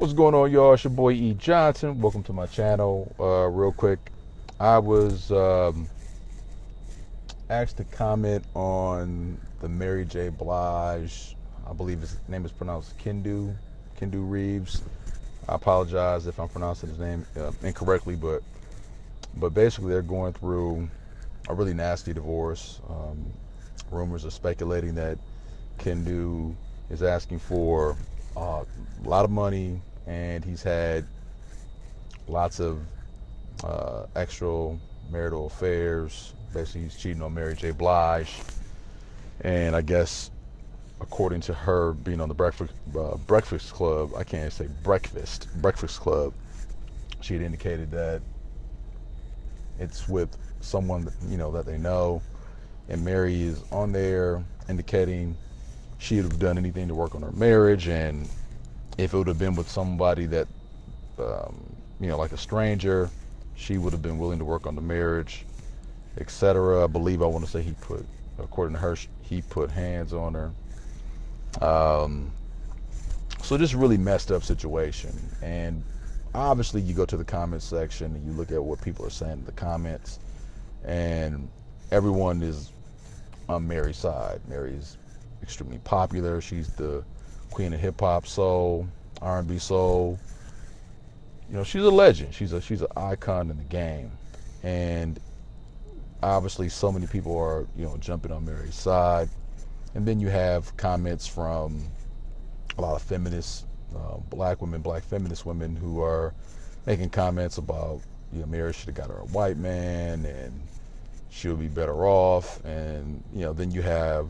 What's going on, y'all? It's your boy E. Johnson. Welcome to my channel. Real quick, I was asked to comment on the Mary J. Blige. I believe his name is pronounced Kendu Reeves. I apologize if I'm pronouncing his name incorrectly, but basically they're going through a really nasty divorce. Rumors are speculating that Kendu is asking for a lot of money, and he's had lots of extramarital affairs. Basically, he's cheating on Mary J. Blige, and I guess according to her being on the Breakfast Club, I can't say Breakfast Club, she had indicated that it's with someone that they know, and Mary is on there indicating she would have done anything to work on her marriage, and if it would have been with somebody that like a stranger, she would have been willing to work on the marriage, etc. I believe, I want to say, according to her, he put hands on her. So just really messed up situation. And obviously you go to the comment section and you look at what people are saying in the comments, and everyone is on Mary's side. Mary's extremely popular. She's the queen of hip hop, soul, R&B soul. She's a legend. She's an icon in the game. And obviously so many people are, jumping on Mary's side. And then you have comments from a lot of feminists, black feminist women, who are making comments about, Mary should have got her a white man and she'll be better off. And, then you have,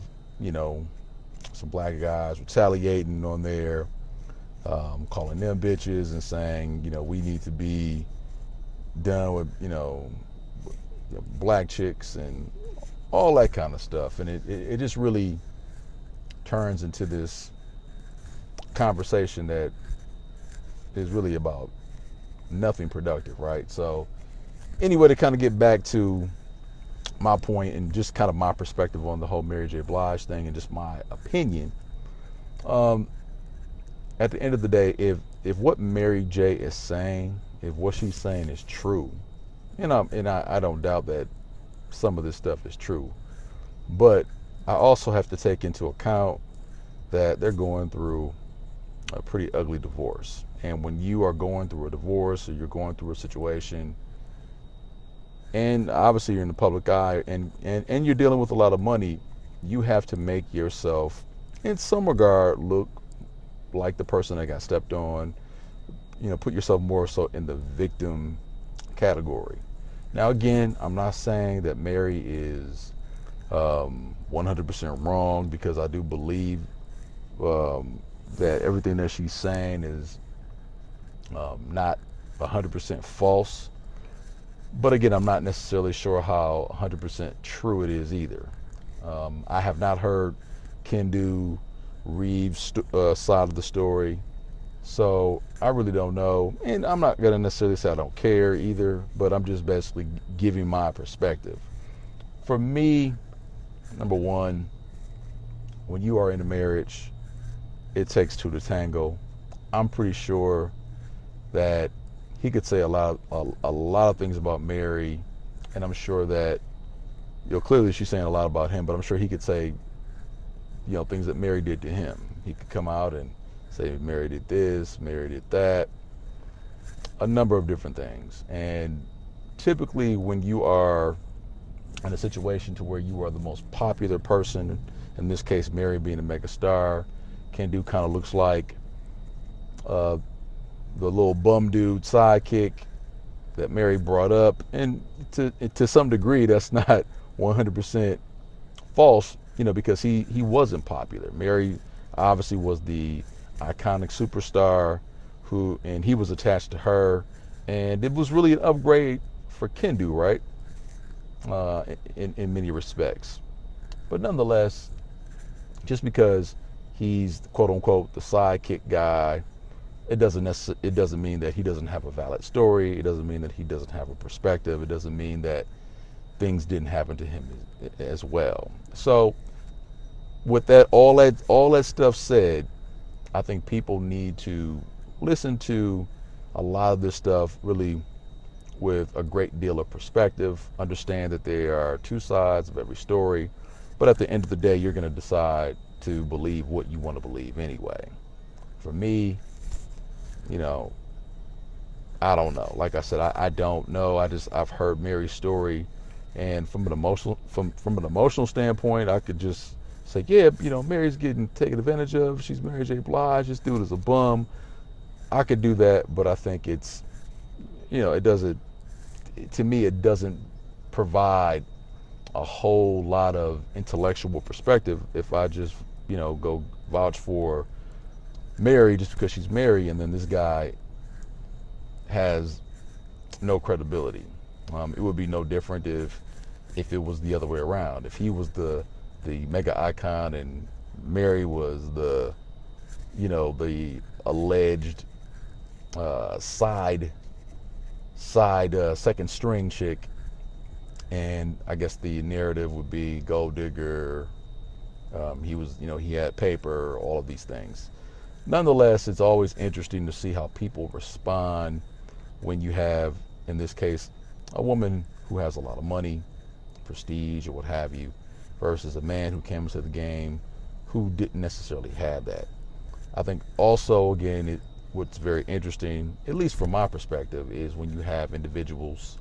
some black guys retaliating on there, calling them bitches and saying, we need to be done with, black chicks and all that kind of stuff. And it just really turns into this conversation that is really about nothing productive, right? So anyway, to kind of get back to my point and just kind of my perspective on the whole Mary J. Blige thing and just my opinion, at the end of the day, if what Mary J. is saying, if what she's saying is true, and I don't doubt that some of this stuff is true, but I also have to take into account that they're going through a pretty ugly divorce. And when you are going through a divorce, or you're going through a situation, and obviously you're in the public eye, and you're dealing with a lot of money, you have to make yourself, in some regard, look like the person that got stepped on. Put yourself more so in the victim category. Now, again, I'm not saying that Mary is 100% wrong, because I do believe that everything that she's saying is not 100% false. But again, I'm not necessarily sure how 100% true it is either. I have not heard Kendu Reeves' side of the story, so I really don't know. And I'm not going to necessarily say I don't care either, but I'm just basically giving my perspective. For me, number one, when you are in a marriage, it takes two to tango. I'm pretty sure that he could say a lot of things about Mary, and I'm sure that, clearly she's saying a lot about him, but I'm sure he could say, things that Mary did to him. He could come out and say Mary did this, Mary did that, a number of different things. And typically when you are in a situation to where you are the most popular person, in this case Mary being a mega star, Kendu kind of looks like the little bum dude sidekick that Mary brought up. And to some degree that's not 100% false, because he wasn't popular. Mary obviously was the iconic superstar and he was attached to her, and it was really an upgrade for Kendu, right? In many respects. But nonetheless, just because he's quote unquote the sidekick guy, it doesn't mean that he doesn't have a valid story. It doesn't mean that he doesn't have a perspective. It doesn't mean that things didn't happen to him as well. So with all that stuff said, I think people need to listen to a lot of this stuff really with a great deal of perspective. Understand that there are two sides of every story, but at the end of the day, you're going to decide to believe what you want to believe anyway. For me, you know, I don't know. Like I said, I don't know. I've heard Mary's story, and from an emotional standpoint, I could just say, yeah, Mary's getting taken advantage of. She's married J Blige. This dude is a bum. I could do that, but I think it's, it doesn't. To me, it doesn't provide a whole lot of intellectual perspective if I just, go vouch for Mary just because she's Mary, and then this guy has no credibility. It would be no different if it was the other way around. If he was the mega icon and Mary was the alleged side second string chick, and I guess the narrative would be gold digger. He had paper, all of these things. Nonetheless, it's always interesting to see how people respond when you have, in this case, a woman who has a lot of money, prestige, or what have you, versus a man who came into the game who didn't necessarily have that. I think also, again, what's very interesting, at least from my perspective, is when you have individuals,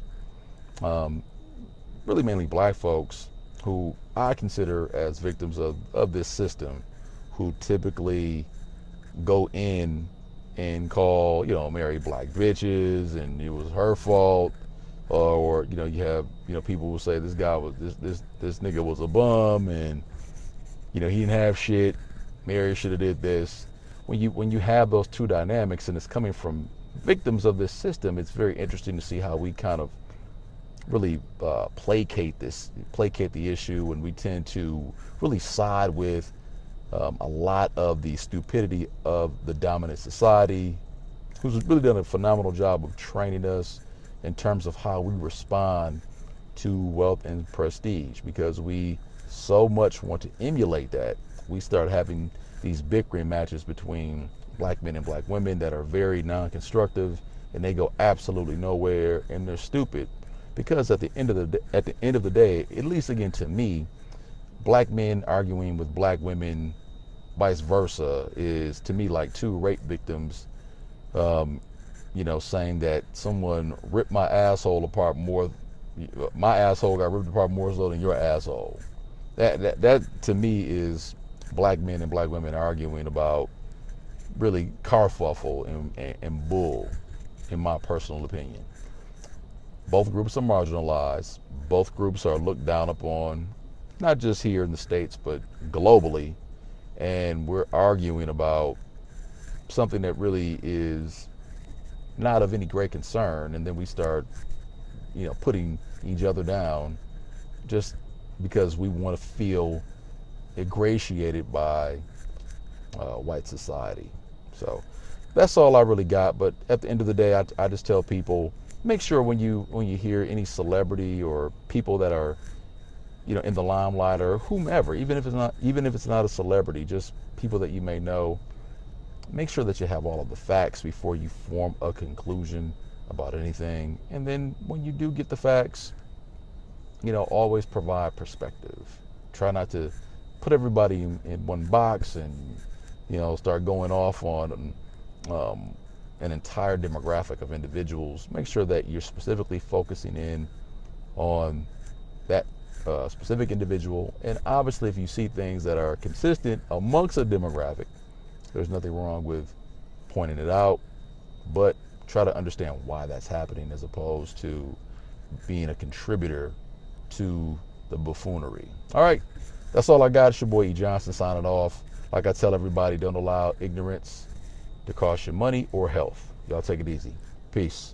really mainly black folks, who I consider as victims of this system, who typically go in and call, Mary black bitches, and it was her fault, or you have people who say this guy was this nigga was a bum, and he didn't have shit. Mary should have did this. When you have those two dynamics, and it's coming from victims of this system, it's very interesting to see how we kind of really placate the issue, and we tend to really side with a lot of the stupidity of the dominant society, who's really done a phenomenal job of training us in terms of how we respond to wealth and prestige, because we so much want to emulate that. We start having these bickering matches between black men and black women that are very non-constructive, and they go absolutely nowhere, and they're stupid, because at the end of the day, at least again to me, black men arguing with black women, vice versa, is to me like two rape victims, saying that someone ripped my asshole apart more, my asshole got ripped apart more so than your asshole. That to me is black men and black women arguing about really carfuffle and bull, in my personal opinion. Both groups are marginalized. Both groups are looked down upon, not just here in the States, but globally. And we're arguing about something that really is not of any great concern. And then we start, putting each other down just because we want to feel ingratiated by white society. So that's all I really got. But at the end of the day, I just tell people, make sure when you hear any celebrity or people that are in the limelight, or whomever, even if it's not a celebrity, just people that you may know, make sure that you have all of the facts before you form a conclusion about anything. And then when you do get the facts, always provide perspective. Try not to put everybody in one box and start going off on an entire demographic of individuals. Make sure that you're specifically focusing in on that specific individual. And obviously, if you see things that are consistent amongst a demographic, there's nothing wrong with pointing it out, but try to understand why that's happening, as opposed to being a contributor to the buffoonery. All right, that's all I got. It's your boy E. Johnson signing off. Like I tell everybody, don't allow ignorance to cost you money or health. Y'all take it easy. Peace.